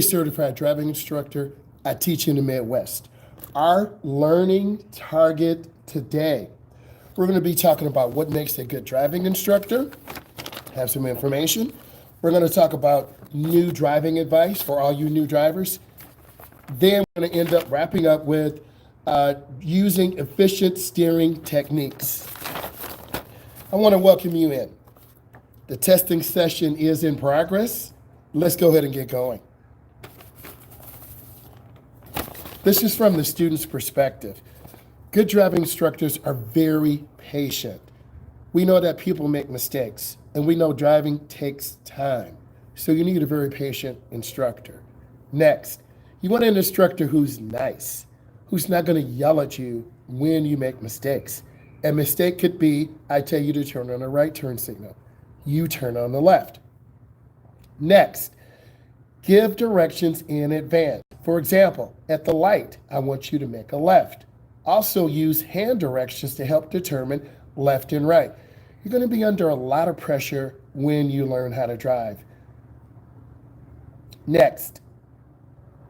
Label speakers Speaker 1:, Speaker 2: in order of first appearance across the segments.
Speaker 1: certified driving instructor. I teach in the Midwest. Our learning target today, we're going to be talking about what makes a good driving instructor, have some information. We're going to talk about new driving advice for all you new drivers. Then we're going to end up wrapping up with using efficient steering techniques. I want to welcome you in. The testing session is in progress. Let's go ahead and get going. This is from the student's perspective. Good driving instructors are very patient. We know that people make mistakes, and we know driving takes time. So you need a very patient instructor. Next, you want an instructor who's nice, who's not going to yell at you when you make mistakes. A mistake could be, I tell you to turn on the right turn signal. You turn on the left. Next, give directions in advance. For example, at the light, I want you to make a left. Also use hand directions to help determine left and right. You're going to be under a lot of pressure when you learn how to drive. Next,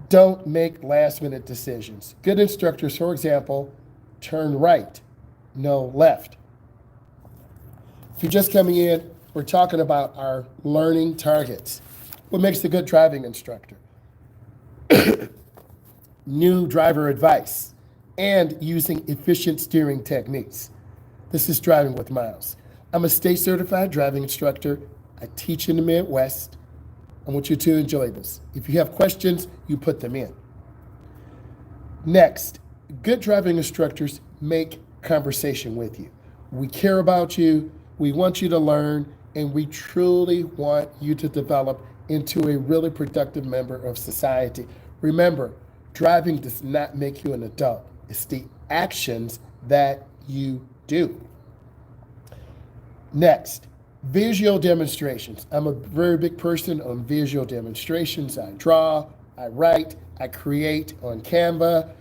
Speaker 1: don't make last-minute decisions. Good instructors, for example, turn right, no left. If you're just coming in, we're talking about our learning targets. What makes a good driving instructor? New driver advice and using efficient steering techniques. This is Driving with Myles. I'm a state certified driving instructor. I teach in the Midwest. I want you to enjoy this. If you have questions, you put them in. Next, good driving instructors make conversation with you. We care about you, we want you to learn, and we truly want you to develop into a really productive member of society. Remember, driving does not make you an adult. It's the actions that you do. Next, visual demonstrations. I'm a very big person on visual demonstrations. I draw, I write, I create on Canva,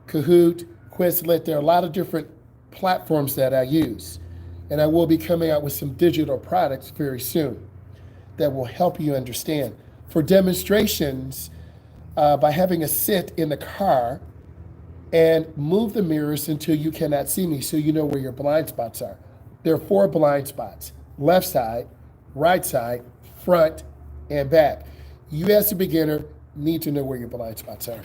Speaker 1: Kahoot, Quizlet. There are a lot of different platforms that I use. And I will be coming out with some digital products very soon that will help you understand. For demonstrations, by having a sit in the car and move the mirrors until you cannot see me so you know where your blind spots are. There are 4 blind spots: left side, right side, front, and back. You as a beginner need to know where your blind spots are.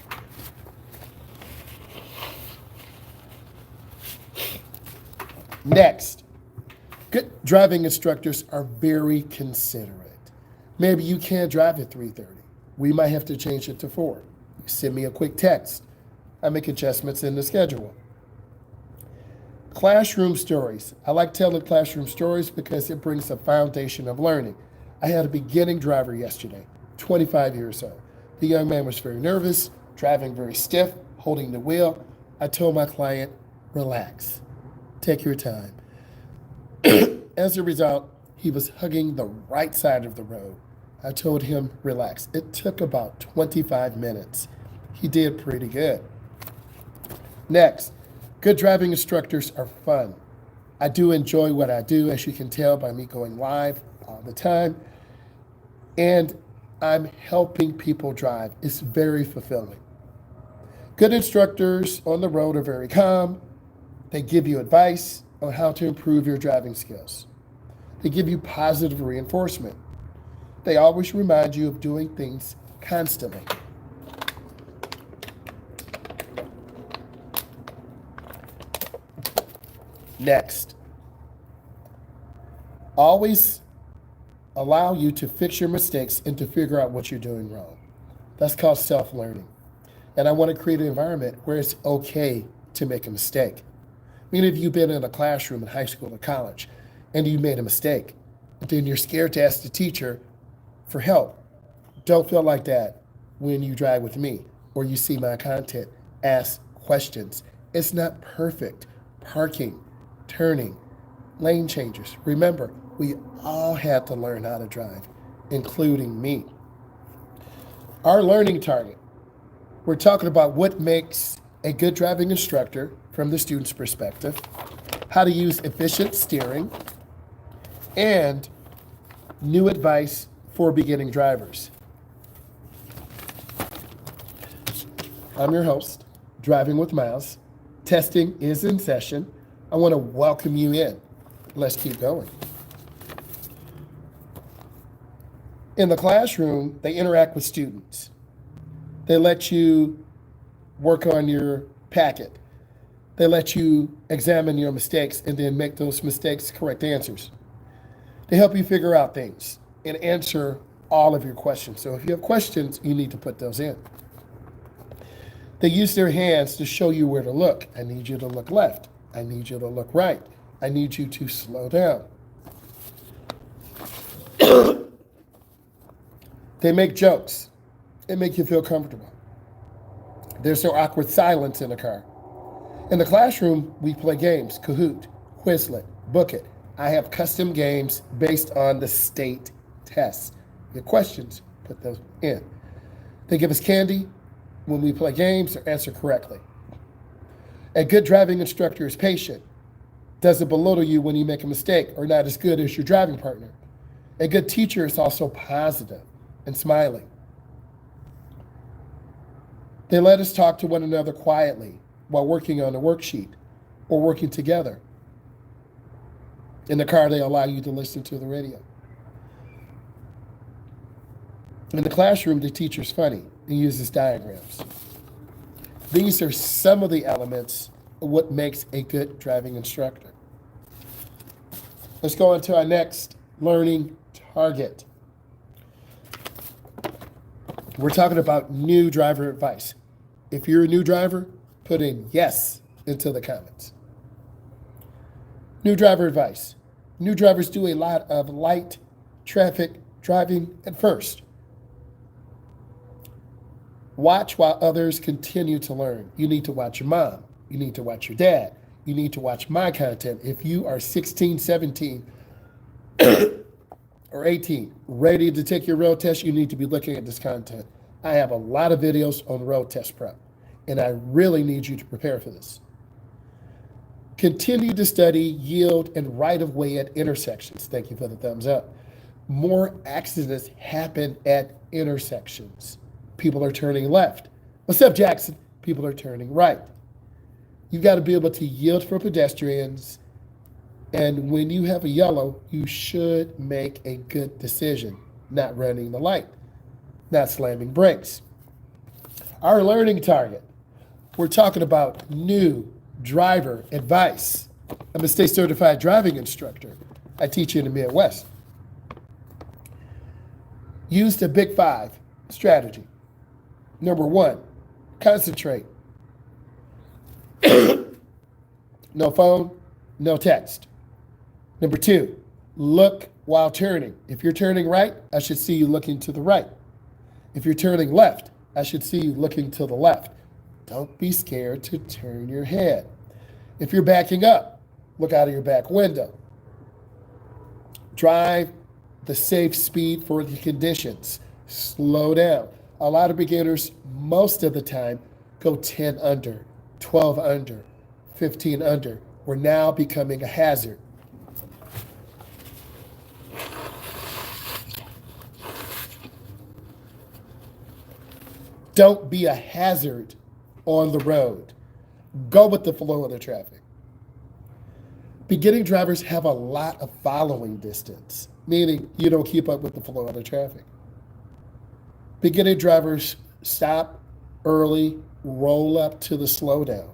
Speaker 1: Next, good driving instructors are very considerate. Maybe you can't drive at 3:30. We might have to change it to 4. You send me a quick text. I make adjustments in the schedule. Classroom stories. I like telling classroom stories because it brings a foundation of learning. I had a beginning driver yesterday, 25 years old. The young man was very nervous, driving very stiff, holding the wheel. I told my client, relax, take your time. As a result, he was hugging the right side of the road. I told him, relax. It took about 25 minutes. He did pretty good. Next, good driving instructors are fun. I do enjoy what I do, as you can tell by me going live all the time. And I'm helping people drive. It's very fulfilling. Good instructors on the road are very calm. They give you advice on how to improve your driving skills. They give you positive reinforcement. They always remind you of doing things constantly. Next, always allow you to fix your mistakes and to figure out what you're doing wrong. That's called self-learning. And I want to create an environment where it's okay to make a mistake. Many of you have been in a classroom in high school or college and you made a mistake. And then you're scared to ask the teacher for help. Don't feel like that when you drive with me or you see my content. Ask questions. It's not perfect. Parking, turning, lane changes. Remember, we all had to learn how to drive, including me. Our learning target. We're talking about what makes a good driving instructor from the student's perspective, how to use efficient steering, and new advice for beginning drivers. I'm your host, Driving with Myles. Testing is in session. I want to welcome you in. Let's keep going. In the classroom, they interact with students. They let you work on your packet. They let you examine your mistakes and then make those mistakes correct answers. They help you figure out things and answer all of your questions. So if you have questions, you need to put those in. They use their hands to show you where to look. I need you to look left. I need you to look right. I need you to slow down. They make jokes and make you feel comfortable. There's no awkward silence in the car. In the classroom, we play games, Kahoot, Quizlet, Book It. I have custom games based on the state tests. Your questions, put those in. They give us candy when we play games or answer correctly. A good driving instructor is patient, doesn't belittle you when you make a mistake or not as good as your driving partner. A good teacher is also positive and smiling. They let us talk to one another quietly while working on a worksheet or working together. In the car, they allow you to listen to the radio. In the classroom, the teacher's funny and uses diagrams. These are some of the elements of what makes a good driving instructor. Let's go on to our next learning target. We're talking about new driver advice. If you're a new driver, put in yes into the comments. New driver advice. New drivers do a lot of light traffic driving at first. Watch while others continue to learn. You need to watch your mom. You need to watch your dad. You need to watch my content. If you are 16, 17, or 18, ready to take your road test, you need to be looking at this content. I have a lot of videos on road test prep, and I really need you to prepare for this. Continue to study yield and right-of-way at intersections. Thank you for the thumbs up. More accidents happen at intersections. People are turning left. What's up, Jackson? People are turning right. You've got to be able to yield for pedestrians. And when you have a yellow, you should make a good decision, not running the light, not slamming brakes. Our learning target, we're talking about new driver advice. I'm a state certified driving instructor. I teach in the Midwest. Use the Big Five strategy. Number one, concentrate. No phone, no text. Number two, look while turning. If you're turning right, I should see you looking to the right. If you're turning left, I should see you looking to the left. Don't be scared to turn your head. If you're backing up, look out of your back window. Drive the safe speed for the conditions. Slow down. A lot of beginners, most of the time, go 10 under, 12 under, 15 under. We're now becoming a hazard. Don't be a hazard on the road. Go with the flow of the traffic. Beginning drivers have a lot of following distance, meaning you don't keep up with the flow of the traffic. Beginning drivers stop early, roll up to the slowdown.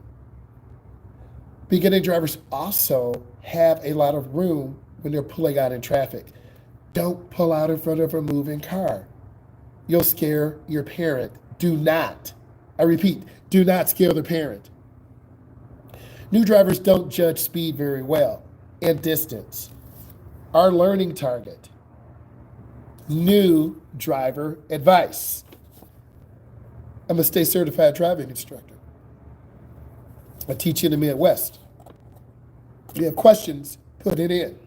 Speaker 1: Beginning drivers also have a lot of room when they're pulling out in traffic. Don't pull out in front of a moving car. You'll scare your parent. Do not, I repeat, do not scare the parent. New drivers don't judge speed very well and distance. Our learning target, new driver advice. I'm a state certified driving instructor. I teach in the Midwest. If you have questions, put it in.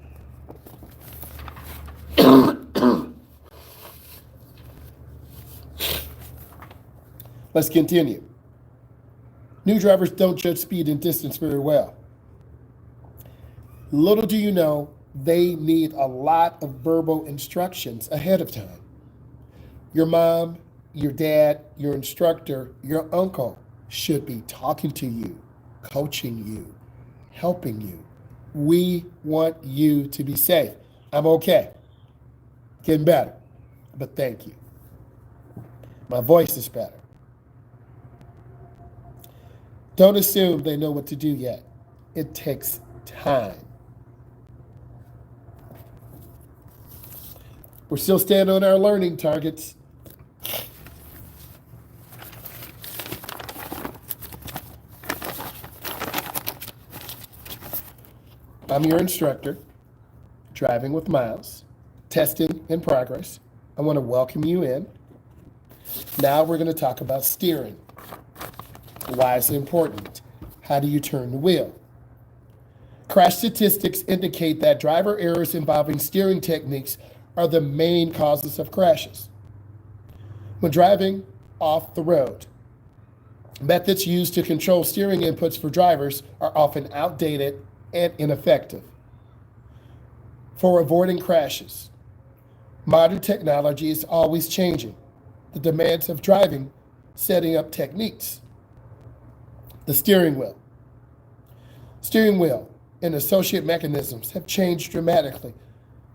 Speaker 1: Let's continue. New drivers don't judge speed and distance very well. Little do you know, they need a lot of verbal instructions ahead of time. Your mom, your dad, your instructor, your uncle should be talking to you, coaching you, helping you. We want you to be safe. I'm okay. Getting better. But thank you. My voice is better. Don't assume they know what to do yet. It takes time. We're still standing on our learning targets. I'm your instructor, driving with Myles, testing in progress. I want to welcome you in. Now we're going to talk about steering. Why is it important? How do you turn the wheel? Crash statistics indicate that driver errors involving steering techniques are the main causes of crashes. When driving off the road, methods used to control steering inputs for drivers are often outdated and ineffective. For avoiding crashes, modern technology is always changing. The demands of driving, setting up techniques. The steering wheel. Steering wheel and associate mechanisms have changed dramatically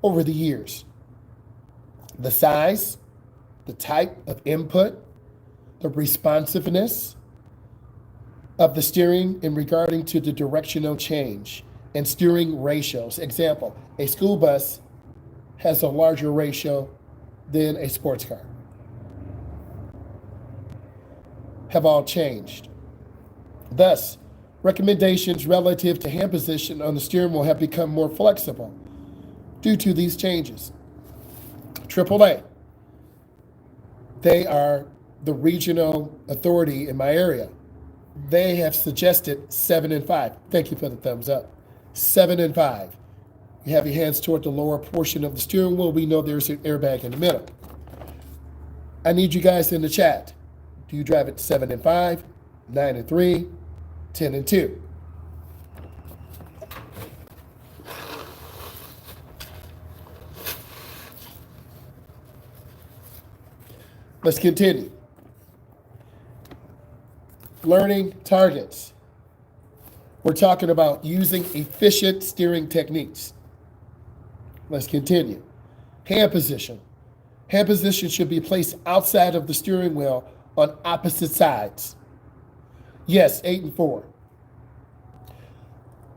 Speaker 1: over the years. The size, the type of input, the responsiveness of the steering in regarding to the directional change and steering ratios. Example, a school bus has a larger ratio than a sports car. Have all changed. Thus, recommendations relative to hand position on the steering wheel have become more flexible due to these changes. AAA, they are the regional authority in my area. They have suggested 7 and 5. Thank you for the thumbs up. 7 and 5. You have your hands toward the lower portion of the steering wheel. We know there's an airbag in the middle. I need you guys in the chat. Do you drive at 7 and 5, 9 and 3, 10 and 2? Let's continue. Learning targets. We're talking about using efficient steering techniques. Let's continue. Hand position. Hand position should be placed outside of the steering wheel on opposite sides. Yes, 8 and 4.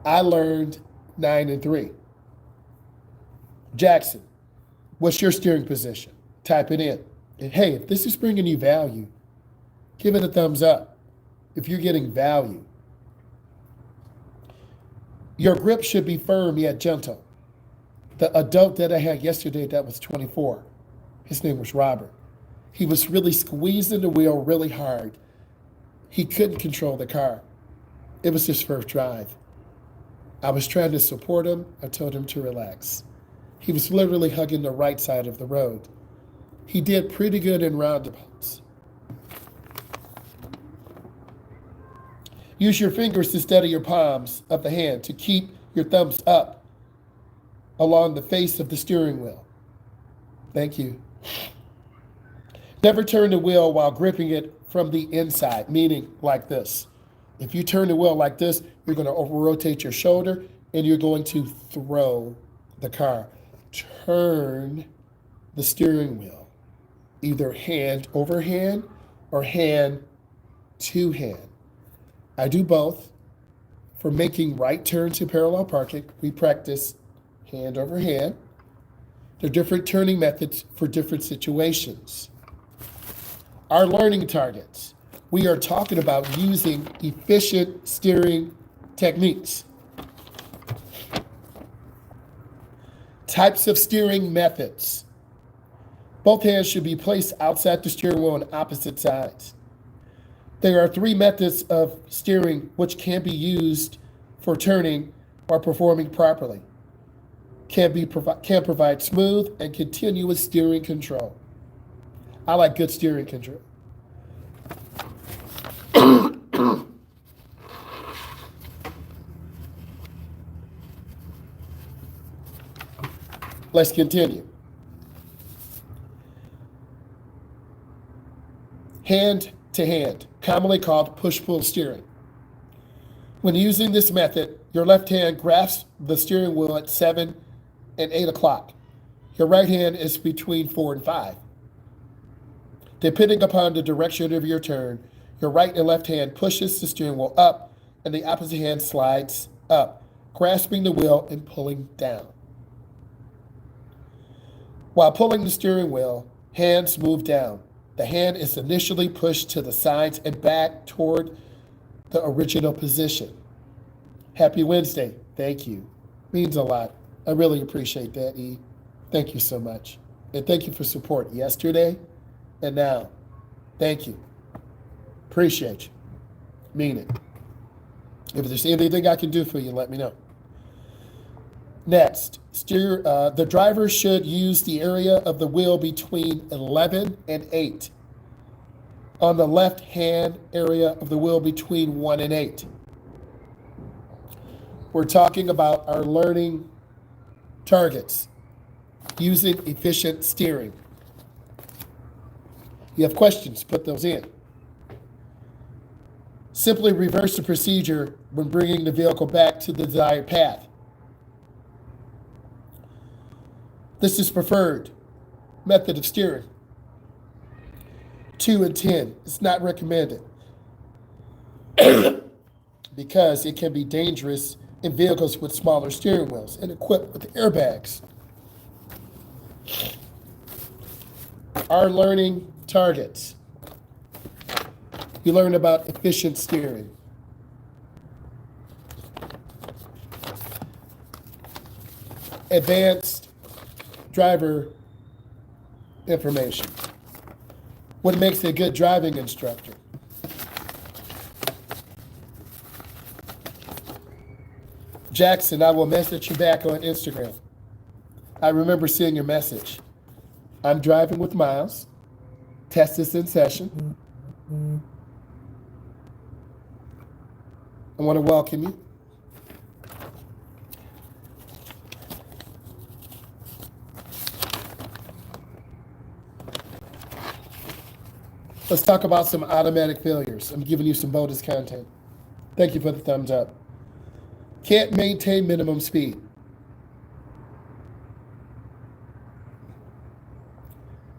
Speaker 1: I learned 9 and 3. Jackson, what's your steering position? Type it in. And hey, if this is bringing you value, give it a thumbs up. If you're getting value. Your grip should be firm yet gentle. The adult that I had yesterday that was 24, his name was Robert. He was really squeezing the wheel really hard. He couldn't control the car. It was his first drive. I was trying to support him. I told him to relax. He was literally hugging the right side of the road. He did pretty good in roundabouts. Use your fingers instead of your palms of the hand to keep your thumbs up along the face of the steering wheel. Thank you. Never turn the wheel while gripping it from the inside, meaning like this. If you turn the wheel like this, you're going to over-rotate your shoulder and you're going to throw the car. Turn the steering wheel, either hand over hand or hand to hand. I do both. For making right turns in parallel parking, we practice hand over hand. There are different turning methods for different situations. Our learning targets. We are talking about using efficient steering techniques. Types of steering methods. Both hands should be placed outside the steering wheel on opposite sides. There are 3 methods of steering which can be used for turning or performing properly. Can provide smooth and continuous steering control. I like good steering control. Let's continue. Hand to hand, commonly called push-pull steering. When using this method, your left hand grasps the steering wheel at 7 and 8 o'clock. Your right hand is between 4 and 5. Depending upon the direction of your turn, your right and left hand pushes the steering wheel up and the opposite hand slides up, grasping the wheel and pulling down. While pulling the steering wheel, hands move down. The hand is initially pushed to the sides and back toward the original position. Happy Wednesday. Thank you. Means a lot. I really appreciate that, E. Thank you so much. And thank you for support yesterday and now. Thank you. Appreciate you. Mean it. If there's anything I can do for you, let me know. Next, the driver should use the area of the wheel between 11 and 8. On the left hand area of the wheel between 1 and 8. We're talking about our learning targets using efficient steering. You have questions, put those in. Simply reverse the procedure when bringing the vehicle back to the desired path. This is preferred method of steering. 2 and 10 is not recommended because it can be dangerous in vehicles with smaller steering wheels and equipped with airbags. Our learning targets. You learn about efficient steering. Advanced driver information. What makes a good driving instructor? Jackson, I will message you back on Instagram. I remember seeing your message. I'm driving with Myles. Test is in session. I want to welcome you. Let's talk about some automatic failures. I'm giving you some bonus content. Thank you for the thumbs up. Can't maintain minimum speed.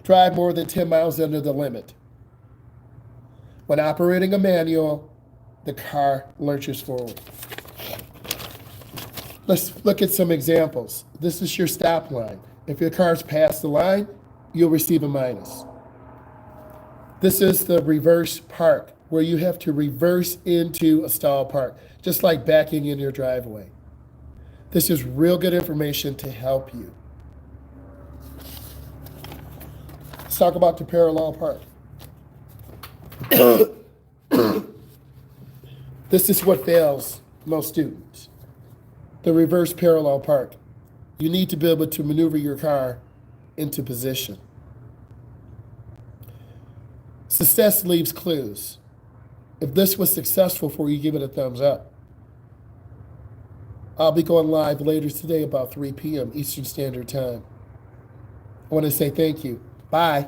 Speaker 1: Drive more than 10 miles under the limit. When operating a manual, the car lurches forward. Let's look at some examples. This is your stop line. If your car's past the line, you'll receive a minus. This is the reverse park, where you have to reverse into a stall park, just like backing in your driveway. This is real good information to help you. Let's talk about the parallel park. This is what fails most students. The reverse parallel park. You need to be able to maneuver your car into position. Success leaves clues. If this was successful for you, give it a thumbs up. I'll be going live later today about 3 p.m. Eastern Standard Time. I want to say thank you. Bye.